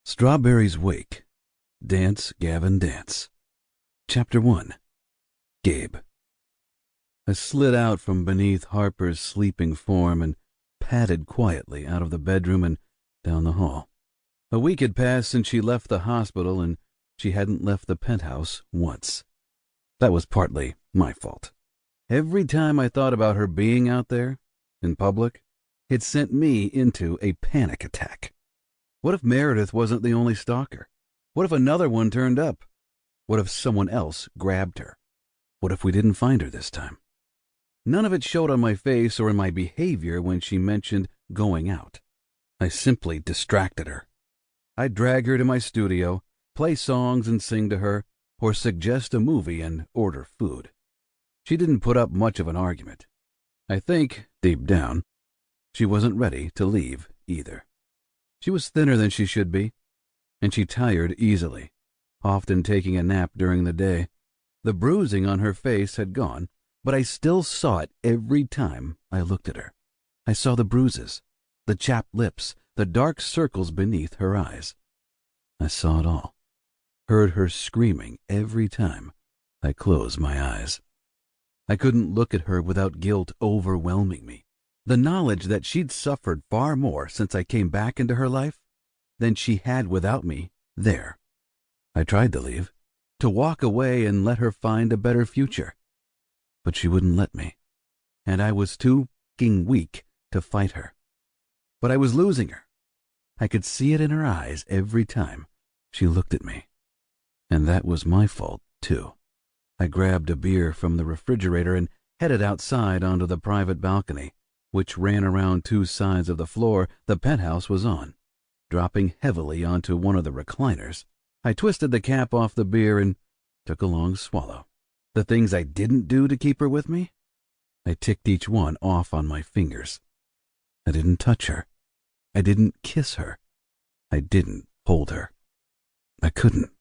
Strawberry's Wake. Dance, Gavin, Dance. Chapter 1. Gabe. I slid out from beneath Harper's sleeping form and padded quietly out of the bedroom and down the hall. A week had passed since she left the hospital, and she hadn't left the penthouse once. That was partly my fault. Every time I thought about her being out there, in public, it sent me into a panic attack. What if Meredith wasn't the only stalker? What if another one turned up? What if someone else grabbed her? What if we didn't find her this time? None of it showed on my face or in my behavior when she mentioned going out. I simply distracted her. I'd drag her to my studio, play songs and sing to her, or suggest a movie and order food. She didn't put up much of an argument. I think, deep down, she wasn't ready to leave either. She was thinner than she should be, and she tired easily, often taking a nap during the day. The bruising on her face had gone, but I still saw it every time I looked at her. I saw the bruises, the chapped lips, the dark circles beneath her eyes. I saw it all, heard her screaming every time I closed my eyes. I couldn't look at her without guilt overwhelming me. The knowledge that she'd suffered far more since I came back into her life than she had without me there. I tried to leave, to walk away and let her find a better future. But she wouldn't let me, and I was too f***ing weak to fight her. But I was losing her. I could see it in her eyes every time she looked at me. And that was my fault, too. I grabbed a beer from the refrigerator and headed outside onto the private balcony, which ran around two sides of the floor the penthouse was on. Dropping heavily onto one of the recliners, I twisted the cap off the beer and took a long swallow. The things I didn't do to keep her with me? I ticked each one off on my fingers. I didn't touch her. I didn't kiss her. I didn't hold her. I couldn't.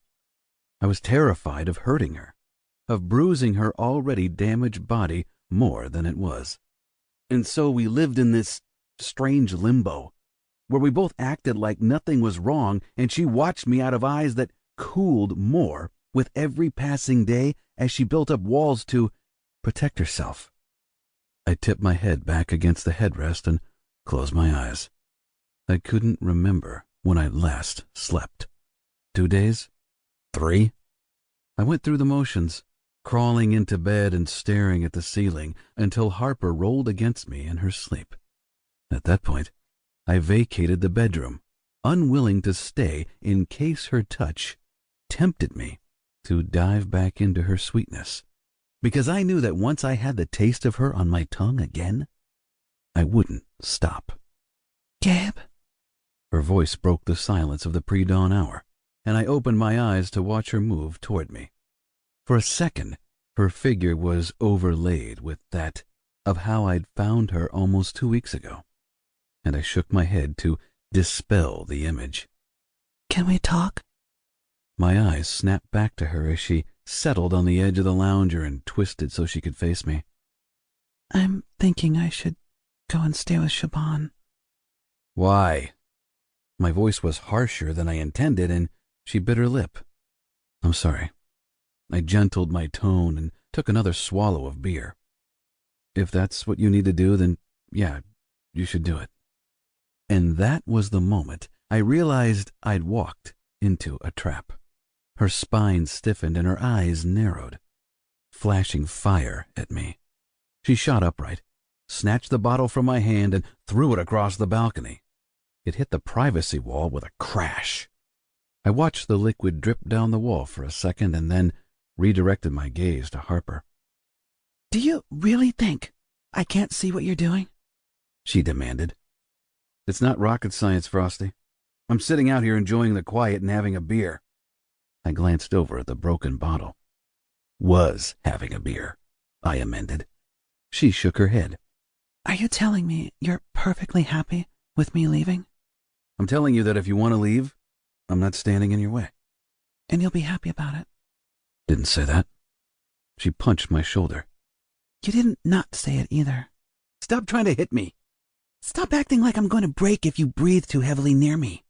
I was terrified of hurting her, of bruising her already damaged body more than it was. And so we lived in this strange limbo, where we both acted like nothing was wrong, and she watched me out of eyes that cooled more with every passing day as she built up walls to protect herself. I tipped my head back against the headrest and closed my eyes. I couldn't remember when I last slept. 2 days? 3? I went through the motions, crawling into bed and staring at the ceiling until Harper rolled against me in her sleep. At that point, I vacated the bedroom, unwilling to stay in case her touch tempted me to dive back into her sweetness, because I knew that once I had the taste of her on my tongue again, I wouldn't stop. "Gabe?" Her voice broke the silence of the pre-dawn hour, and I opened my eyes to watch her move toward me. For a second, her figure was overlaid with that of how I'd found her almost 2 weeks ago, and I shook my head to dispel the image. "Can we talk?" My eyes snapped back to her as she settled on the edge of the lounger and twisted so she could face me. "I'm thinking I should go and stay with Shaban." "Why?" My voice was harsher than I intended, and she bit her lip. "I'm sorry." I gentled my tone and took another swallow of beer. "If that's what you need to do, then yeah, you should do it." And that was the moment I realized I'd walked into a trap. Her spine stiffened and her eyes narrowed, flashing fire at me. She shot upright, snatched the bottle from my hand, and threw it across the balcony. It hit the privacy wall with a crash. I watched the liquid drip down the wall for a second and then redirected my gaze to Harper. "Do you really think I can't see what you're doing?" she demanded. "It's not rocket science, Frosty. I'm sitting out here enjoying the quiet and having a beer." I glanced over at the broken bottle. "Was having a beer," I amended. She shook her head. "Are you telling me you're perfectly happy with me leaving?" "I'm telling you that if you want to leave, I'm not standing in your way." "And you'll be happy about it?" "Didn't say that." She punched my shoulder. "You didn't not say it either." "Stop trying to hit me." "Stop acting like I'm going to break if you breathe too heavily near me."